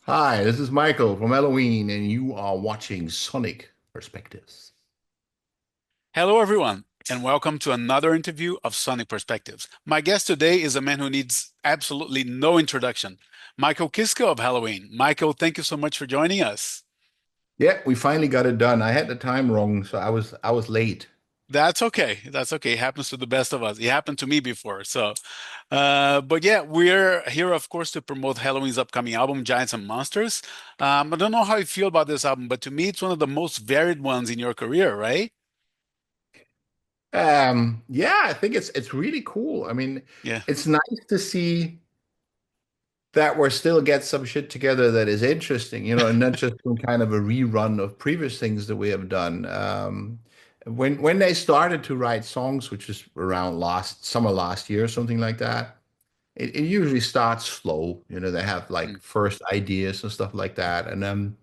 Hi, this is Michael from Helloween, and you are watching Sonic Perspectives. Hello, everyone, and welcome to another interview of Sonic Perspectives. My guest today is a man who needs absolutely no introduction, Michael Kiske of Helloween. Michael, thank you so much for joining us. Yeah, we finally got it done. I had the time wrong, so I was late. That's okay. That's okay. It happens to the best of us. It happened to me before. But yeah, we're here, of course, to promote Halloween's upcoming album, Giants and Monsters. I don't know how you feel about this album, but to me, it's one of the most varied ones in your career, right? Yeah, I think it's really cool. I mean, Yeah. it's nice to see that we're still get some shit together that is interesting, and not just some kind of a rerun of previous things that we have done. When they started to write songs, which is around last summer last year, something like that. It usually starts slow. They have like Mm, first ideas and stuff like that. And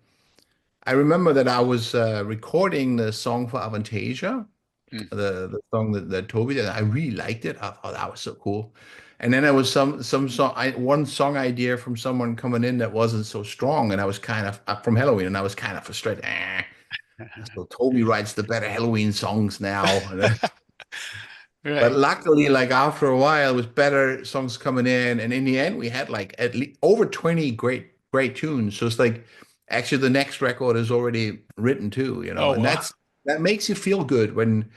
I remember that I was recording the song for Avantasia, mm. the song that Toby did. I really liked it. I thought that was so cool. And then there was some song, one song idea from someone coming in that wasn't so strong, and I was kind of from Halloween, and I was kind of frustrated. So Toby writes the better Halloween songs now. But Right. luckily, like after a while, it was better songs coming in, and in the end, we had like at least over 20 great tunes. So it's like actually the next record is already written too, Oh, and wow. that makes you feel good when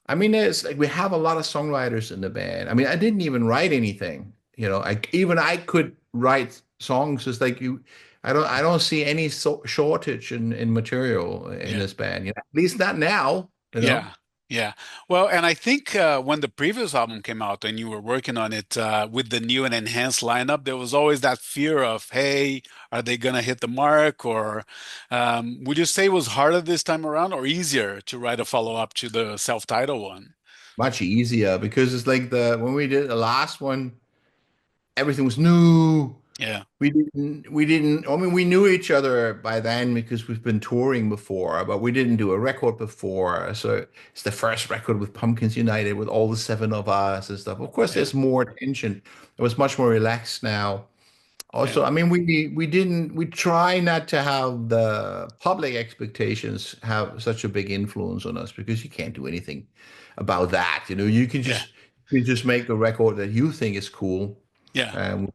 I mean it's like we have a lot of songwriters in the band. I mean, I didn't even write anything, I could write songs. It's like I don't see any shortage in material in Yeah. this band, at least not now. Yeah, yeah. Well, and I think when the previous album came out and you were working on it with the new and enhanced lineup, there was always that fear of, hey, are they gonna hit the mark? Or would you say it was harder this time around or easier to write a follow-up to the self-titled one? Much easier because it's like the when we did the last one, everything was new. Yeah, We didn't, I mean, we knew each other by then because we've been touring before, but we didn't do a record before. So it's the first record with Pumpkins United with all the seven of us and stuff. Of course, yeah, there's more tension. It was much more relaxed now. yeah, Also, I mean, we try not to have the public expectations have such a big influence on us because you can't do anything about that. yeah, You can just make a record that you think is cool, yeah, um,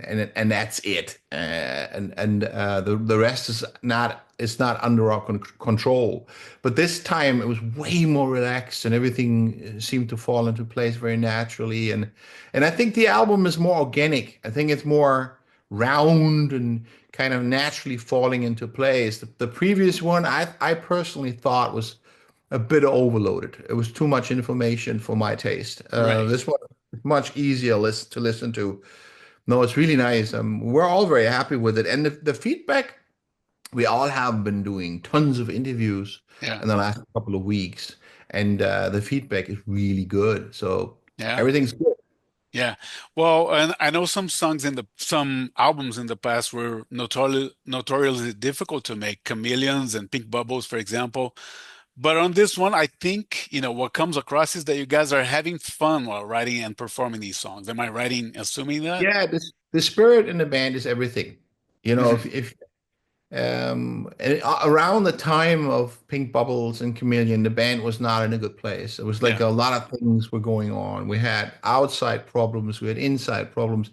and that's it. And the rest is not it's not under our control. But this time it was way more relaxed, and everything seemed to fall into place very naturally. And I think the album is more organic. I think it's more round and kind of naturally falling into place. The previous one, I personally thought was a bit overloaded. It was too much information for my taste. right. This one is much easier to listen to. No, it's really nice. We're all very happy with it. And the feedback, we all have been doing tons of interviews Yeah, in the last couple of weeks, and the feedback is really good. So yeah. everything's good. Yeah. Well, and I know some albums in the past were notoriously difficult to make, Chameleons and Pink Bubbles, for example. But on this one, I think, what comes across is that you guys are having fun while writing and performing these songs. Am I assuming that? Yeah, the spirit in the band is everything. Hmm. If and around the time of Pink Bubbles and Chameleon, the band was not in a good place. It was like Yeah. a lot of things were going on. We had outside problems, we had inside problems,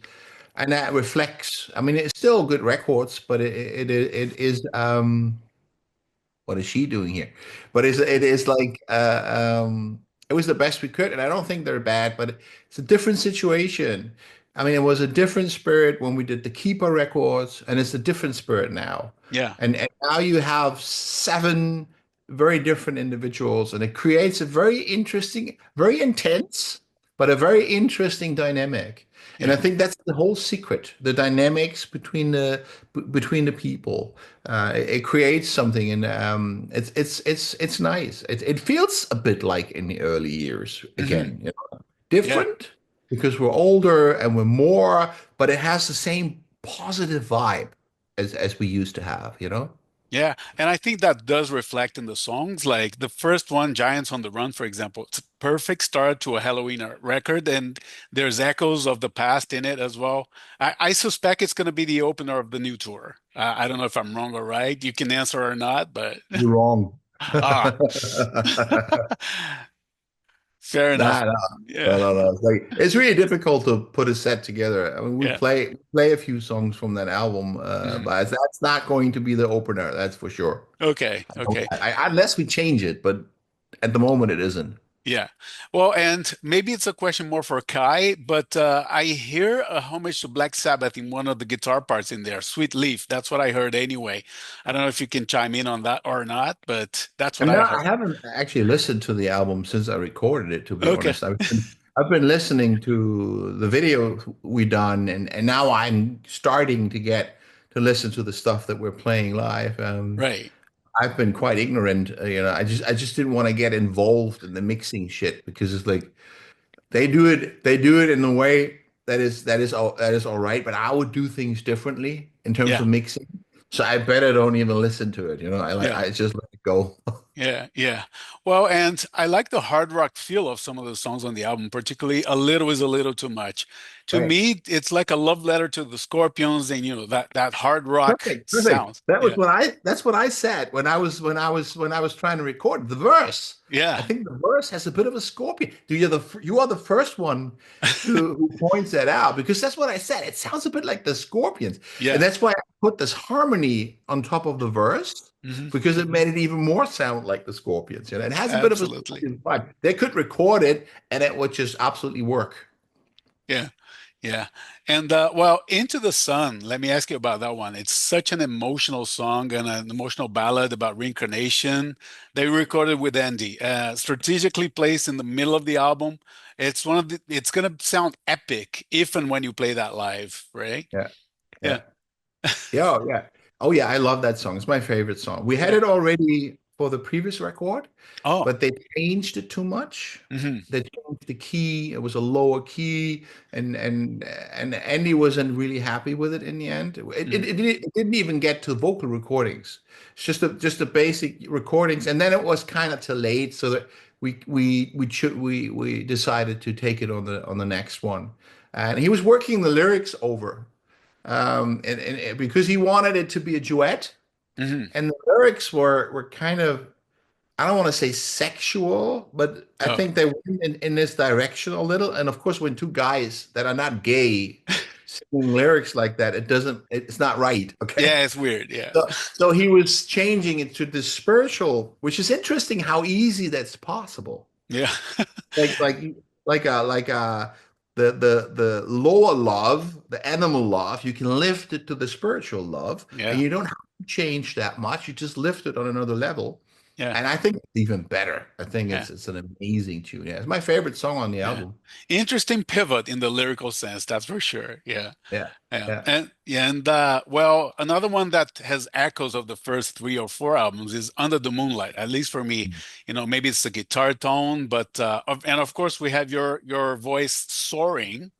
and that reflects. I mean, it's still good records, but it is. What is she doing here? But it is like it was the best we could, and I don't think they're bad, but it's a different situation. I mean, it was a different spirit when we did the Keeper records, and it's a different spirit now. Yeah. And now you have seven very different individuals, and it creates a very interesting, very intense, but a very interesting dynamic. And I Yeah. think that's the whole secret, the dynamics between the people. It creates something, and it's nice. It feels a bit like in the early years Hmm. again, Yeah. different because we're older and we're more, but it has the same positive vibe as we used to have. Yeah, and I think that does reflect in the songs. Like the first one, Giants on the Run, for example, perfect start to a Helloween record, and there's echoes of the past in it as well. I suspect it's going to be the opener of the new tour. I don't know if I'm wrong or right. You can answer or not, but You're wrong. ah, fair enough. Nah, no, no, Yeah, no, no. It's really difficult to put a set together. I mean, we yeah. play a few songs from that album, Mhm. but that's not going to be the opener. That's for sure. Okay, okay. Unless we change it, but at the moment it isn't. Yeah. Well, and maybe it's a question more for Kai, but I hear a homage to Black Sabbath in one of the guitar parts in there, Sweet Leaf. That's what I heard anyway. I don't know if you can chime in on that or not, but that's what And I no, heard. I haven't actually listened to the album since I recorded it, to be Okay. honest. I've been listening to the video we done, and now I'm starting to get to listen to the stuff that we're playing live. Right. I've been quite ignorant, I just didn't want to get involved in the mixing shit because it's like they do it in a way that is all right, but I would do things differently in terms Yeah. of mixing. So I better don't even listen to it. Yeah. I just let it go. Yeah, yeah. Well, and I like the hard rock feel of some of the songs on the album, particularly A Little Is a Little Too Much. To Right. me, it's like a love letter to the Scorpions and that hard rock Perfect, perfect. sounds. Yeah. That's what I said when I was trying to record the verse. I Yeah. think the verse has a bit of a scorpion. You are the first one who points that out because that's what I said. It sounds a bit like the Scorpions, and Yeah. that's why I put this harmony on top of the verse Hmm. because it made it even more sound like the Scorpions. It has a bit of a Absolutely. Scorpion vibe. They could record it, and it would just absolutely work. Yeah. Yeah. And well, Into the Sun, let me ask you about that one. It's such an emotional song and an emotional ballad about reincarnation. They recorded with Andy, strategically placed in the middle of the album. It's gonna sound epic if and when you play that live, right? Yeah, Yeah. yeah. Yeah, oh, yeah. Oh yeah, I love that song. It's my favorite song. We had Yeah. it already for the previous record, Oh. but they changed it too much. Hmm. They changed the key. It was a lower key, and Andy wasn't really happy with it in the end. Hmm. It didn't even get to vocal recordings. It's just the basic recordings, and then it was kind of too late, so that we decided to take it on the next one. And he was working the lyrics over and because he wanted it to be a duet, Hmm. and the lyrics were kind of, I don't want to say sexual, but I Oh. think they went in this direction a little. And of course, when two guys that are not gay singing lyrics like that, it's not right. Okay. Yeah, it's weird. Yeah. So he was changing it to the spiritual, which is interesting how easy that's possible. Yeah. like like like the lower love, the animal love, you can lift it to the spiritual love, and Yeah. you don't have to change that much. You just lift it on another level, Yeah. and I think it's even better. I think Yeah. it's an amazing tune. Yeah, it's my favorite song on the Yeah. album. Interesting pivot in the lyrical sense, that's for sure. Yeah. Yeah, Yeah. yeah. And well, another one that has echoes of the first three or four albums is Under the Moonlight, at least for me. Maybe it's the guitar tone, but and of course we have your voice soaring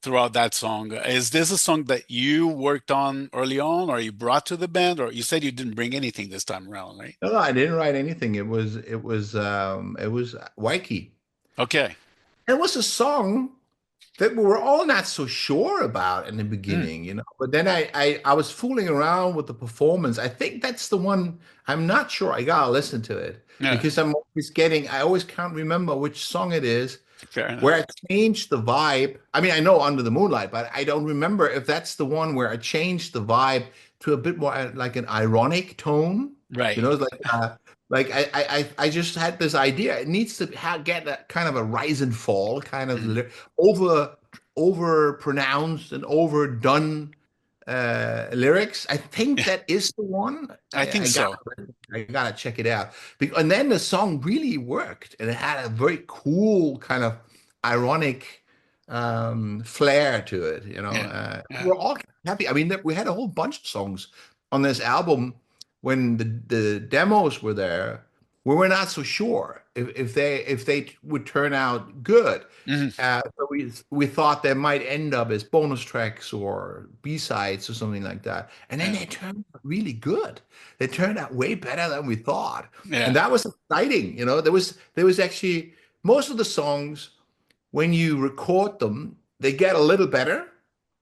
throughout that song. Is this a song that you worked on early on, or you brought to the band, or you said you didn't bring anything this time around, right? No, I didn't write anything. It was Waikiki. Okay. It was a song that we were all not so sure about in the Mm, beginning. But then I was fooling around with the performance. I think that's the one. I'm not sure. I gotta listen to it yeah, because I always can't remember which song it is fair where enough. I changed the vibe. I mean, I know Under the Moonlight, but I don't remember if that's the one where I changed the vibe to a bit more like an ironic tone. Right. It's like I just had this idea. It needs to get a kind of a rise and fall, kind of Mm, over over pronounced and overdone lyrics. I think yeah, that is the one. I think so. I gotta check it out. And then the song really worked, and it had a very cool kind of ironic flair to it. Yeah. Yeah. We're all happy. I mean, we had a whole bunch of songs on this album when the demos were there. We were not so sure if they would turn out good. Mhm. So we thought they might end up as bonus tracks or B-sides or something like that. And then Yeah. they turned out really good. They turned out way better than we thought. And Yeah. that was exciting. There was actually most of the songs, when you record them, they get a little better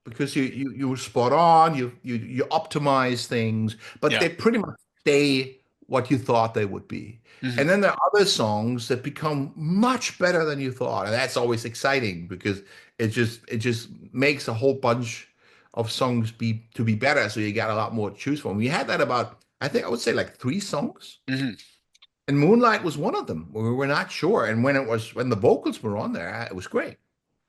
because you were spot on, you optimize things, but Yeah. they pretty much stay what you thought they would be. Hmm. And then there are other songs that become much better than you thought, and that's always exciting because it just makes a whole bunch of songs be better, so you got a lot more to choose from. We had that about, I think I would say like three songs. Hmm. And Moonlight was one of them. We were not sure. And when the vocals were on there, it was great.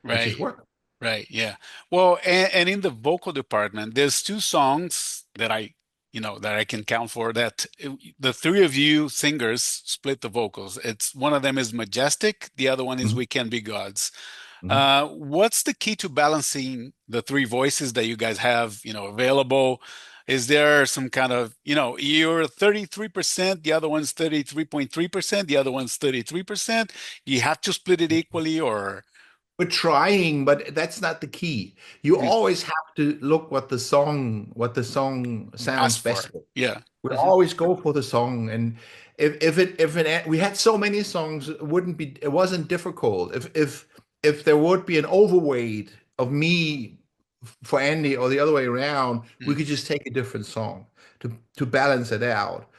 It just Right. worked. Right. Yeah. Well, and in the vocal department, there's two songs that that I can count for that the three of you singers split the vocals. It's one of them is Majestic, the other one is Mhm, We Can Be Gods. mhm. What's the key to balancing the three voices that you guys have, available? Is there some kind of, you're 33%, the other one's 33.3%, the other one's 33%. You have to split it equally or We're trying, but that's not the key. You mm, always have to look what the song sounds ask best for? with. Yeah. We Hmm. always go for the song, and if we had so many songs, it wasn't difficult. If there would be an overweight of me for Andy or the other way around, we Mm. could just take a different song to balance it out.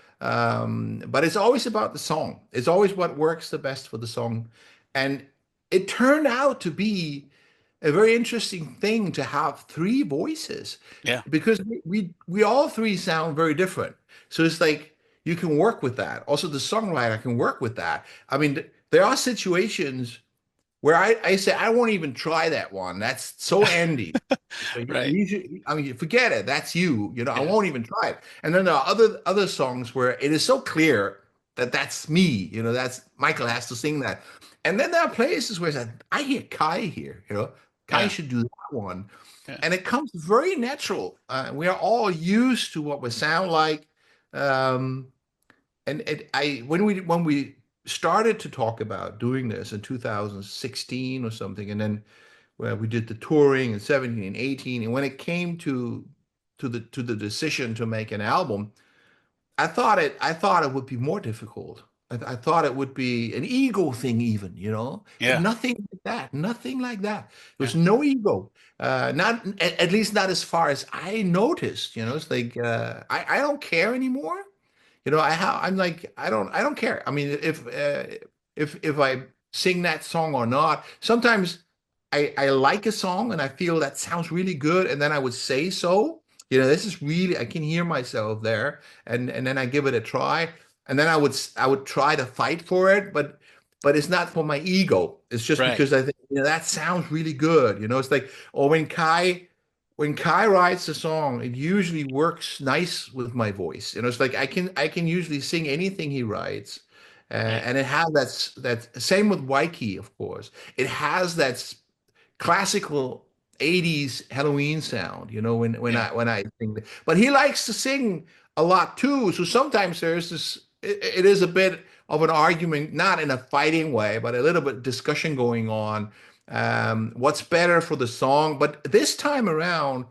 But it's always about the song. It's always what works the best for the song, and it turned out to be a very interesting thing to have three voices Yeah. because we all three sound very different. So it's like you can work with that. Also, the songwriter can work with that. I mean, there are situations where I say I won't even try that one. That's so Andy. So Right. I mean, forget it. That's you. I Yeah. won't even try it. And then there are other songs where it is so clear that that's me. That's Michael has to sing that. And then there are places where it's like, I hear Kai here. Kai Yeah. should do that one, Yeah. and it comes very natural. We are all used to what we sound like. Um, and when we started to talk about doing this in 2016 or something, and then where we did the touring in 17 and 18, and when it came to the decision to make an album, I thought it would be more difficult. I thought it would be an ego thing even, but Yeah. nothing like that. There Yeah. was no ego. Not at least not as far as I noticed. It's like I don't care anymore. I'm like I don't care. I mean, if I sing that song or not. Sometimes I like a song and I feel that sounds really good, and then I would say so. This is really I can hear myself there, and then I give it a try, and then I would try to fight for it, but it's not for my ego. It's just Right. because I think that sounds really good. It's like or when Kai writes a song, it usually works nice with my voice. It's like I can usually sing anything he writes, Right. and it has that same with Waiki, of course. It has that classical 80s Helloween sound, when Yeah. I sing. But he likes to sing a lot too. So sometimes there's this it is a bit of an argument, not in a fighting way, but a little bit discussion going on. What's better for the song? But this time around,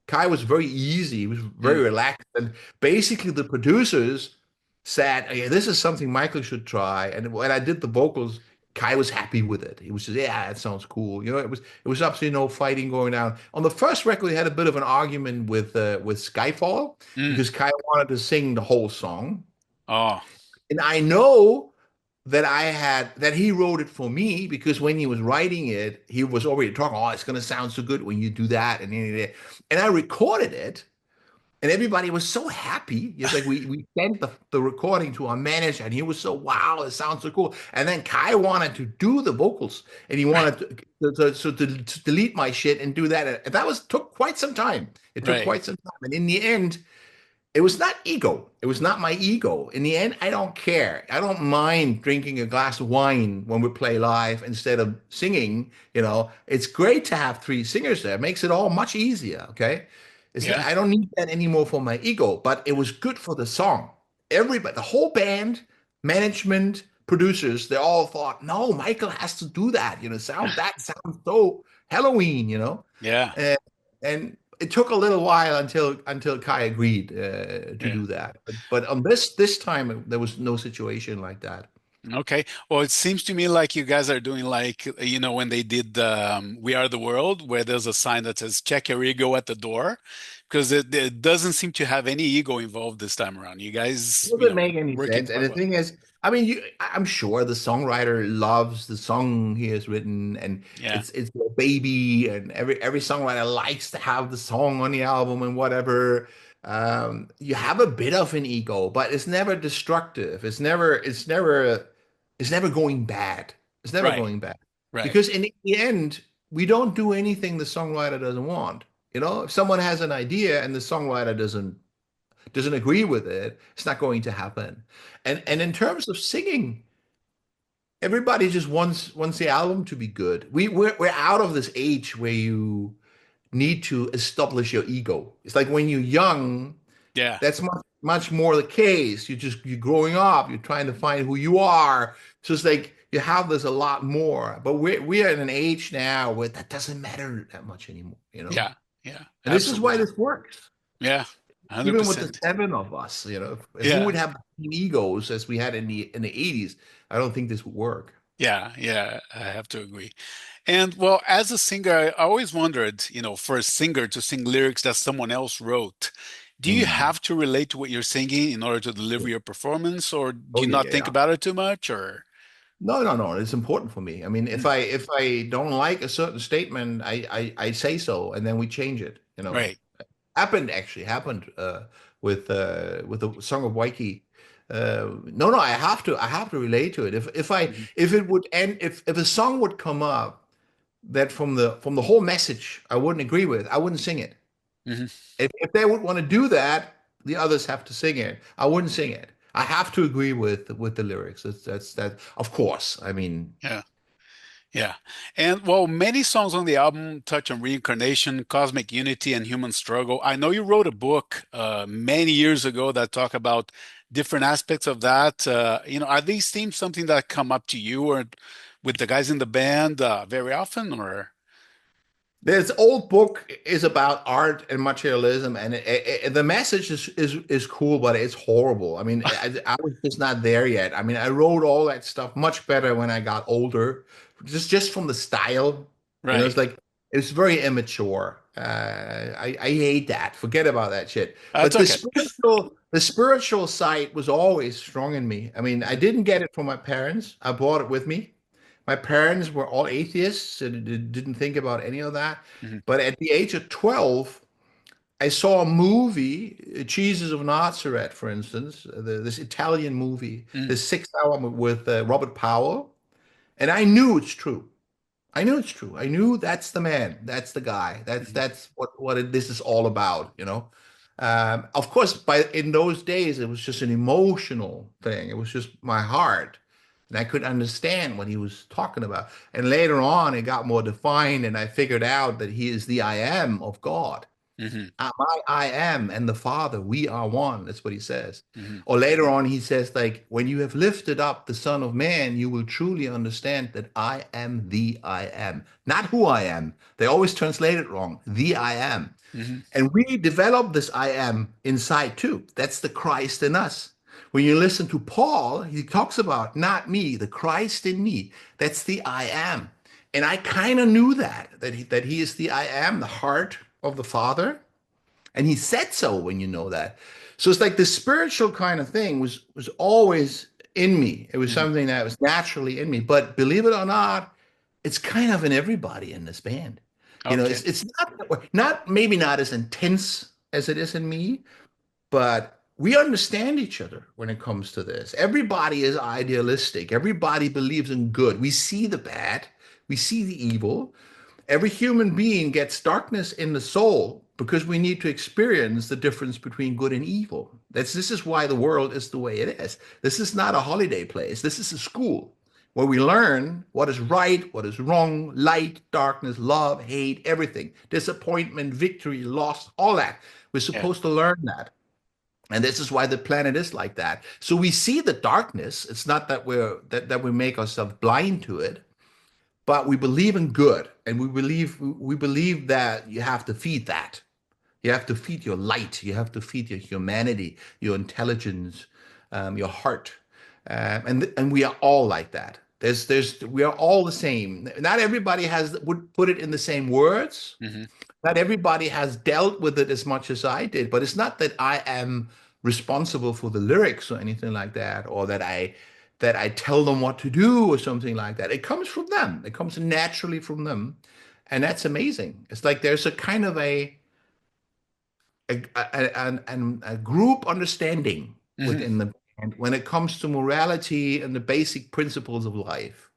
Kai was very easy. He was very Mm. relaxed. And basically the producers said, "Yeah, this is something Michael should try." And when I did the vocals, Kai was happy with it. He was just, yeah, that sounds cool. It was absolutely no fighting going down. On the first record, he had a bit of an argument with Skyfall Mm. because Kai wanted to sing the whole song, Oh, and I know that he wrote it for me because when he was writing it, he was already talking. Oh, it's gonna sound so good when you do that, and I recorded it. And everybody was so happy. It's like we sent the recording to our manager, and he was so, wow, it sounds so cool. And then Kai wanted to do the vocals, and he wanted to delete my shit and do that. And that took quite some time. It took right. quite some time. And in the end, it was not ego. It was not my ego. In the end, I don't care. I don't mind drinking a glass of wine when we play live instead of singing. It's great to have three singers there. It makes it all much easier. Okay. Yeah. I don't need that anymore for my ego, but it was good for the song. Everybody, the whole band, management, producers, they all thought, no, Michael has to do that. That sounds so Halloween, Yeah. and, and it took a little while until Kai agreed to Yeah. do that. But on this time, there was no situation like that. Okay. Well, it seems to me like you guys are doing like, when they did We Are the World, where there's a sign that says check your ego at the door, because it doesn't seem to have any ego involved this time around. You guys, Doesn't make any working sense. And quite the well. thing is, I mean, I'm sure the songwriter loves the song he has written, and Yeah. it's their baby, and every songwriter likes to have the song on the album and whatever. You have a bit of an ego, but it's never destructive. It's never going bad. It's never Right. going bad Right. because in the end, we don't do anything the songwriter doesn't want. If someone has an idea and the songwriter doesn't agree with it, it's not going to happen. And in terms of singing, everybody just wants the album to be good. We're out of this age where you need to establish your ego. It's like when you're young, Yeah. that's much more the case. You're growing up, you're trying to find who you are. So it's like you have this a lot more. But we're in an age now where that doesn't matter that much anymore. Yeah. Yeah. And this is why Absolutely. this works. Yeah. Even with the 100%. seven of us, if we Yeah. would have the same egos as we had in the 80s, I don't think this would work. Yeah. Yeah. I have to agree. And well, as a singer, I always wondered, for a singer to sing lyrics that someone else wrote, do you Mm. have to relate to what you're singing in order to deliver your performance, or do Oh you yeah, not yeah, think yeah. about it too much, or? No, no, no. It's important for me. I mean, if Mm, I don't like a certain statement, I say so, and then we change it. right. Happened with the song of Waikiki. No, no, I have to relate to it. Hmm. If it would end if a song would come up that from the whole message I wouldn't agree with, I wouldn't sing it. Hmm. If they would want to do that, the others have to sing it. I wouldn't sing it. I have to agree with the lyrics. That's that. Of course. I mean, Yeah. Yeah. And well, many songs on the album touch on reincarnation, cosmic unity, and human struggle. I know you wrote a book many years ago that talk about different aspects of that. Are these themes something that come up to you or with the guys in the band very often, or? this old book is about art and materialism, and the message is cool, but it's horrible. I mean, I was just not there yet. I mean, I wrote all that stuff much better when I got older, just from the style. Right. It's very immature. I hate that. Forget about that shit. That's But the okay. spiritual side was always strong in me. I mean, I didn't get it from my parents. I brought it with me. My parents were all atheists and didn't think about any of that. Hmm. But at the age of 12, I saw a movie, Jesus of Nazareth, for instance, this Italian movie, Hmm. this 6 hour with Robert Powell, and I knew it's true. I knew it's true. I knew that's the man. That's the guy. Hmm. That's this is all about. Of course, by in those days, it was just an emotional thing. It was just my heart, and I could understand what he was talking about. And later on, it got more defined, and I figured out that he is the I am of God. Hmm. I am and the Father, we are one. That's what he says. Hmm. Or later on, he says, like, when you have lifted up the Son of Man, you will truly understand that I am the I am. Not who I am. They always translate it wrong. The I am. Hmm. And we develop this I am inside too. That's the Christ in us. When you listen to Paul, he talks about not me, the Christ in me. That's the I am. And I kind of knew that he is the I am, the heart of the Father. And he said so when you know that. So it's like the spiritual kind of thing was always in me. It was Hmm. something that was naturally in me. But believe it or not, it's kind of in everybody in this band. Okay. It's not maybe not as intense as it is in me, but we understand each other when it comes to this. Everybody is idealistic. Everybody believes in good. We see the bad, we see the evil. Every human being gets darkness in the soul because we need to experience the difference between good and evil. This is why the world is the way it is. This is not a holiday place. This is a school where we learn what is right, what is wrong, light, darkness, love, hate, everything, disappointment, victory, loss, all that. We're Yeah. supposed to learn that. And this is why the planet is like that. So we see the darkness. It's not that we make ourselves blind to it, but we believe in good, and we believe that you have to feed that. You have to feed your light. You have to feed your humanity, your intelligence, your heart. And we are all like that. We are all the same. Not everybody would put it in the same words. Hmm. Not everybody has dealt with it as much as I did, but it's not that I am responsible for the lyrics or anything like that, or that I tell them what to do or something like that. It comes from them. It comes naturally from them, and that's amazing. It's like there's a kind of a group understanding Hmm. within the band when it comes to morality and the basic principles of life.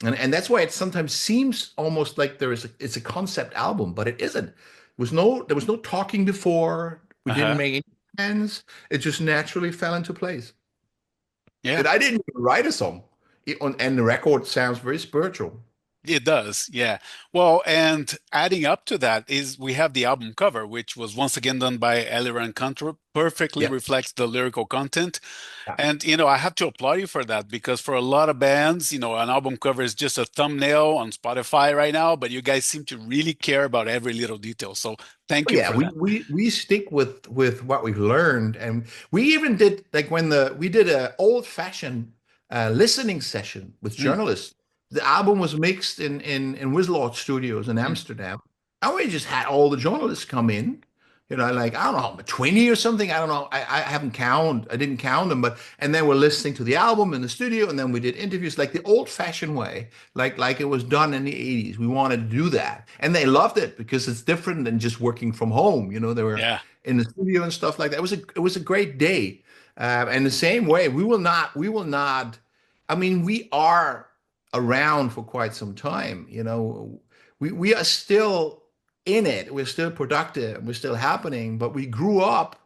And that's why it sometimes seems almost like it's a concept album, but it isn't. There was no talking before. We didn't Uh-huh. make any plans. It just naturally fell into place. Yeah. And I didn't even write a song. And the record sounds very spiritual. It does, yeah. Well, and adding up to that is we have the album cover, which was once again done by Eliran Kantor, perfectly Yeah. reflects the lyrical content. Yeah. And, I have to applaud you for that because for a lot of bands, an album cover is just a thumbnail on Spotify right now, but you guys seem to really care about every little detail. So thank you Yeah, for we that. we we stick with what we've learned, and we even did like when the we did a old-fashioned listening session with Mm, journalists. The album was mixed in Wislord Studios in mm, Amsterdam, and we just had all the journalists come in. Like I don't know, 20 or something. I don't know. I haven't count. I didn't count them, but and then we're listening to the album in the studio, and then we did interviews like the old-fashioned way, like it was done in the 80s. We wanted to do that, and they loved it because it's different than just working from home. They were yeah. in the studio and stuff like that. It was a great day, and the same way we will not. I mean, we are around for quite some time. We are still in it. We're still productive. We're still happening, but we grew up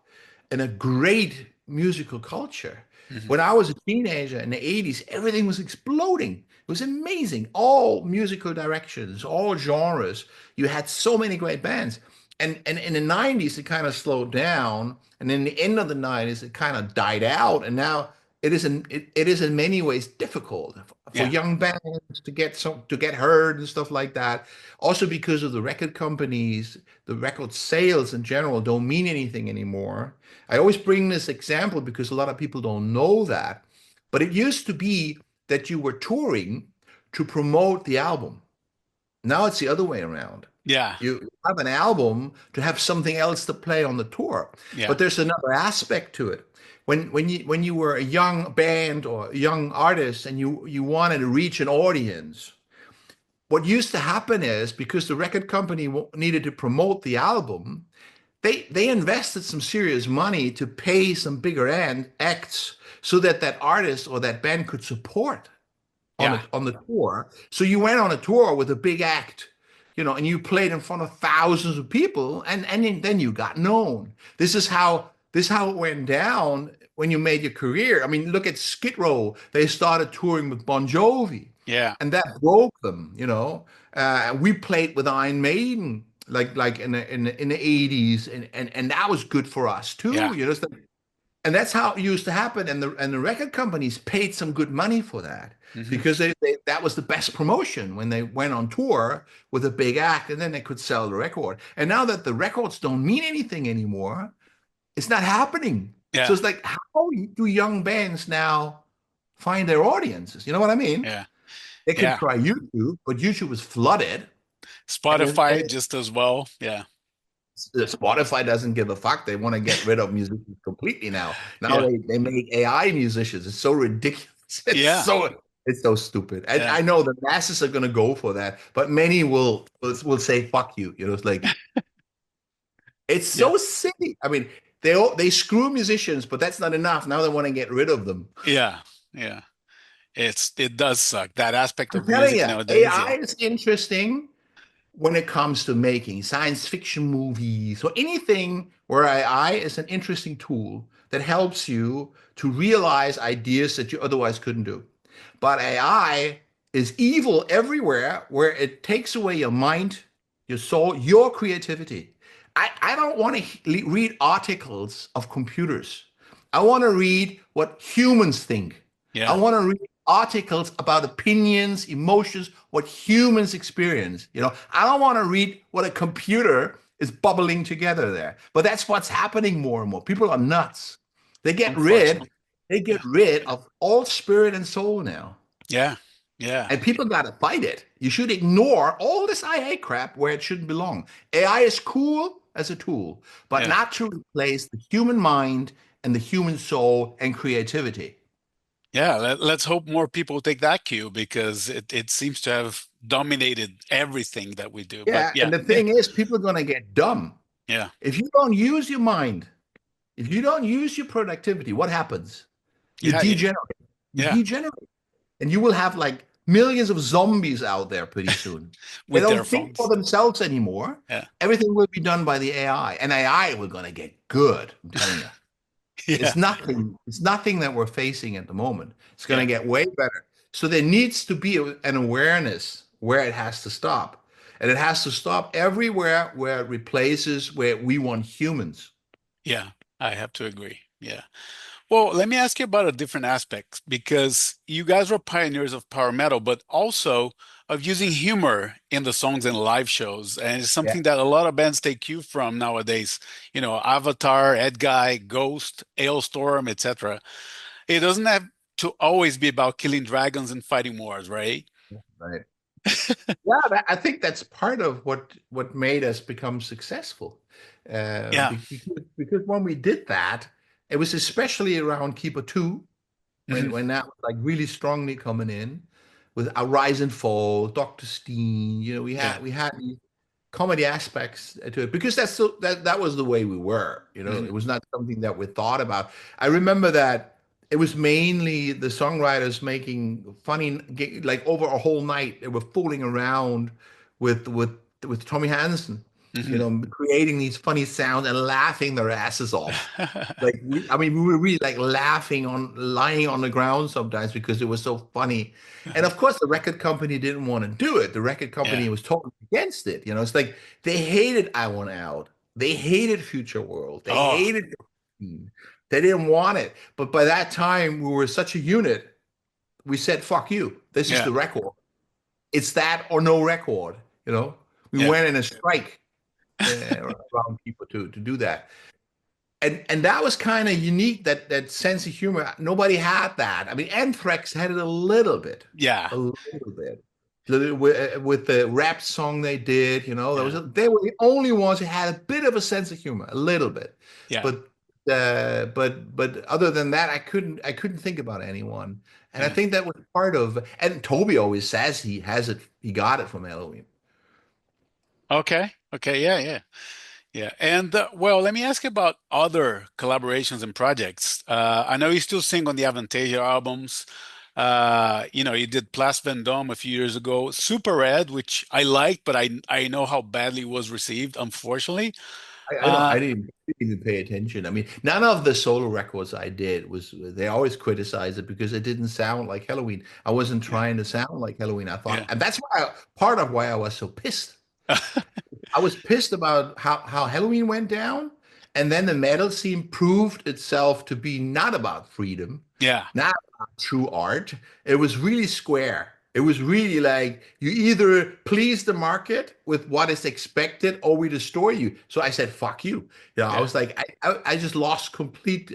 in a great musical culture. Hmm. When I was a teenager in the 80s, everything was exploding. It was amazing. All musical directions, all genres. You had so many great bands. And in the 90s, it kind of slowed down. And in the end of the 90s, it kind of died out. And now it is in many ways difficult for Yeah. young bands to get heard and stuff like that. Also because of the record companies, the record sales in general don't mean anything anymore. I always bring this example because a lot of people don't know that. But it used to be that you were touring to promote the album. Now it's the other way around. Yeah. You have an album to have something else to play on the tour. Yeah. But there's another aspect to it. When you were a young band or a young artist and you wanted to reach an audience, what used to happen is because the record company needed to promote the album, they invested some serious money to pay some bigger acts so that that artist or that band could support on Yeah. the tour. So you went on a tour with a big act, and you played in front of thousands of people, and then you got known. This is how it went down when you made your career. I mean, look at Skid Row. They started touring with Bon Jovi, Yeah. and that broke them. We played with Iron Maiden. Like in the 80s, and that was good for us too. Yeah. And that's how it used to happen. And the record companies paid some good money for that Hmm. because that was the best promotion when they went on tour with a big act, and then they could sell the record. And now that the records don't mean anything anymore, it's not happening. So Yeah. it's like, how do young bands now find their audiences? You know what I mean? Yeah. They can Yeah. try YouTube, but YouTube is flooded, and, Spotify just as well. Yeah. Spotify doesn't give a fuck. They want to get rid of musicians completely now. Now Yeah. they make AI musicians. It's so ridiculous. It's Yeah. so it's so stupid. And Yeah. I know the masses are gonna go for that, but many will say fuck you. It's like it's Yeah. so silly. I mean, they screw musicians, but that's not enough. Now they want to get rid of them. Yeah. Yeah. It does suck. That aspect I'm of telling music you, nowadays. AI Yeah. is interesting when it comes to making science fiction movies or anything where AI is an interesting tool that helps you to realize ideas that you otherwise couldn't do. But AI is evil everywhere where it takes away your mind, your soul, your creativity. I don't want to read articles of computers. I want to read what humans think. I Yeah. want to read articles about opinions, emotions, what humans experience. I don't want to read what a computer is bubbling together there. But that's what's happening more and more. People are nuts. They get rid Unfortunately. They get Yeah. rid of all spirit and soul now. Yeah. Yeah. And people got to fight it. You should ignore all this IA crap where it shouldn't belong. AI is cool as a tool, but Yeah. not to replace the human mind and the human soul and creativity. Yeah. Let's hope more people take that cue because it seems to have dominated everything that we do. But Yeah, yeah. and the Yeah. thing is, people are going to get dumb. Yeah. If you don't use your mind, if you don't use your productivity, what happens? You Yeah. Yeah. degenerate. You Yeah. degenerate. And you will have like millions of zombies out there pretty soon. They With don't their think for phones. themselves anymore. Yeah. Everything will be done by the AI. And AI, we're going to get good. I'm telling you. Yeah. It's nothing that we're facing at the moment. It's going to Yeah. get way better. So there needs to be an awareness where it has to stop. And it has to stop everywhere where it replaces where we want humans. Yeah. I have to agree. Yeah. Well, let me ask you about a different aspect because you guys were pioneers of power metal, but also of using humor in the songs and live shows. And it's Yeah. something that a lot of bands take cue from nowadays. Avatar, Ed Guy, Ghost, Ailstorm, etc. It doesn't have to always be about killing dragons and fighting wars, right? Right. Yeah, I think that's part of what made us become successful. Yeah. Because when we did that, it was especially around Keeper 2, Hmm. when that was like really strongly coming in with our Rise and Fall, Dr. Steen, Yeah. we had these comedy aspects to it because that was the way we were. Hmm. It was not something that we thought about. I remember that it was mainly the songwriters making funny, like over a whole night they were fooling around with with with Tommy Hansen, Hmm. creating these funny sounds and laughing their asses off. Like I mean, we were really like laughing on lying on the ground sometimes because it was so funny. And of course, the record company didn't want to do it. The record company Yeah. was totally against it. It's like they hated I Want Out. They hated Future World. They Oh, hated Queen. They didn't want it. But by that time, we were such a unit. We said, "Fuck you. This is yeah. the record. It's that or no record." We Yeah. went in a strike around people to do that, and that was kind of unique, that sense of humor. Nobody had that. I mean, Anthrax had it Yeah. a little bit. With the rap song they did, Yeah. they were the only ones who had a bit of a sense of humor, a little bit. Yeah. But but other than that, I couldn't think about anyone. And I Yeah. think that was part of. And Toby always says he got it from Halloween. Okay. Okay. Yeah. Yeah. Yeah. And well, let me ask you about other collaborations and projects. I know you still sing on the Avantasia albums. You did Plas Vendôme a few years ago. Super Red, which I liked, but I know how badly it was received, unfortunately. I don't. Uh, I didn't even pay attention. I mean, none of the solo records I did was. They always criticize it because it didn't sound like Halloween. I wasn't yeah. trying to sound like Halloween. I thought, Yeah. and that's part of why I was so pissed. I was pissed about how Halloween went down, and then the metal scene proved itself to be not about freedom, Yeah. not about true art. It was really square. It was really like you either please the market with what is expected, or we destroy you. So I said, "Fuck you." I Yeah. was like, I just lost complete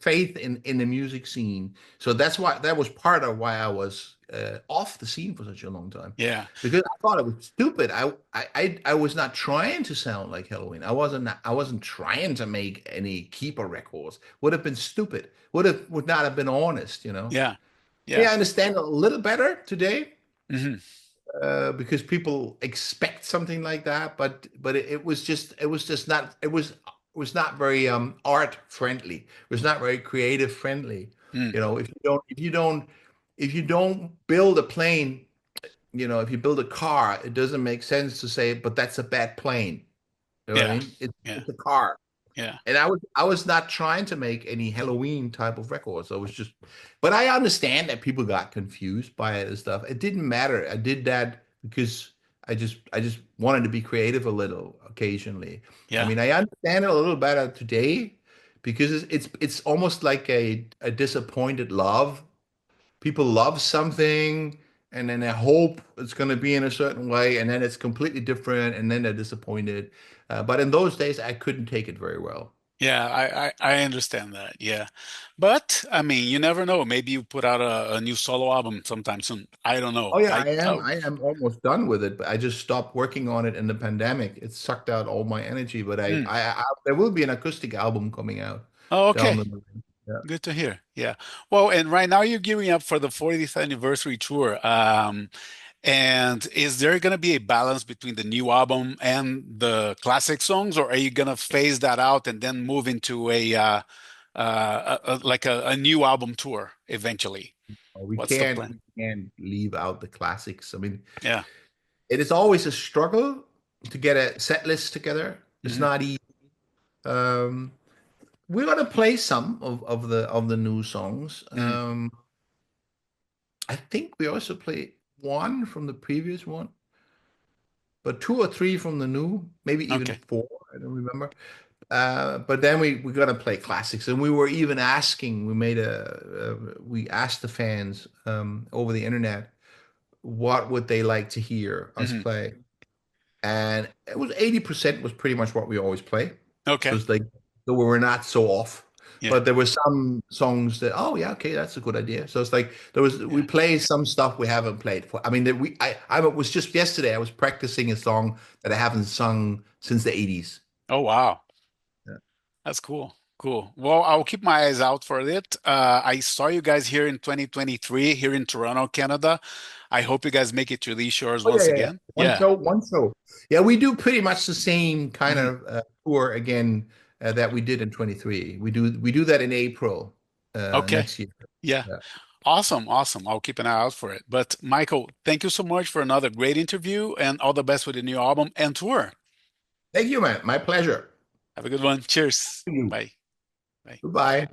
faith in the music scene. So that was part of why I was off the scene for such a long time Yeah. because I thought it was stupid. I was not trying to sound like Halloween. I wasn't trying to make any keeper records. Would have been stupid. Would not have been honest. Yeah. Yeah, Yeah. I understand a little better today Hmm. because people expect something like that, but it was just not it was not very art friendly. It was not very creative friendly. Mm. If you don't build a plane, if you build a car, it doesn't make sense to say, but that's a bad plane. You know what I Yeah. mean? Yeah. It's a car. Yeah. And I was not trying to make any Halloween type of records. I was just, but I understand that people got confused by it and stuff. It didn't matter. I did that because I just wanted to be creative a little occasionally. I Yeah. mean, I understand it a little better today because it's almost like a disappointed love. People love something and then they hope it's going to be in a certain way and then it's completely different and then they're disappointed. But in those days, I couldn't take it very well. Yeah, I understand that. Yeah. But I mean, you never know. Maybe you put out a new solo album sometime soon. I don't know. Oh yeah, I oh, I am almost done with it, but I just stopped working on it in the pandemic. It sucked out all my energy, but mm. there will be an acoustic album coming out Oh, down okay. the line. Yeah. Good to hear. Yeah. Well, and right now you're gearing up for the 40th anniversary tour. And is there going to be a balance between the new album and the classic songs, or are you going to phase that out and then move into like a new album tour eventually? What's the plan? We can't leave out the classics. I mean, Yeah. it is always a struggle to get a set list together. It's Hmm. not easy. Um, we're gonna play some of the new songs. Hmm. I think we also play one from the previous one, but two or three from the new, maybe even Okay. four. I don't remember. But then we got to play classics, and we were even asking. We asked the fans over the internet what would they like to hear us Hmm. play, and it was 80% was pretty much what we always play. So Okay. it's like so we were not so off. Yeah. But there were some songs that, oh yeah, okay, that's a good idea. So it's like we Yeah. play some stuff we haven't played for. I mean, I was just yesterday I was practicing a song that I haven't sung since the 80s. Oh, wow. Yeah. That's cool. Cool. Well, I'll keep my eyes out for it. I saw you guys here in 2023 here in Toronto, Canada. I hope you guys make it to these shores Oh yeah, once yeah, yeah. again. Yeah. One show. Yeah, we do pretty much the same kind Mhm. of tour again that we did in 23. We do that in April Okay. next year. Yeah. Yeah. Awesome. Awesome. I'll keep an eye out for it. But Michael, thank you so much for another great interview and all the best with the new album and tour. Thank you, man. My pleasure. Have a good one. Cheers. Thank you. Bye. Bye. Goodbye.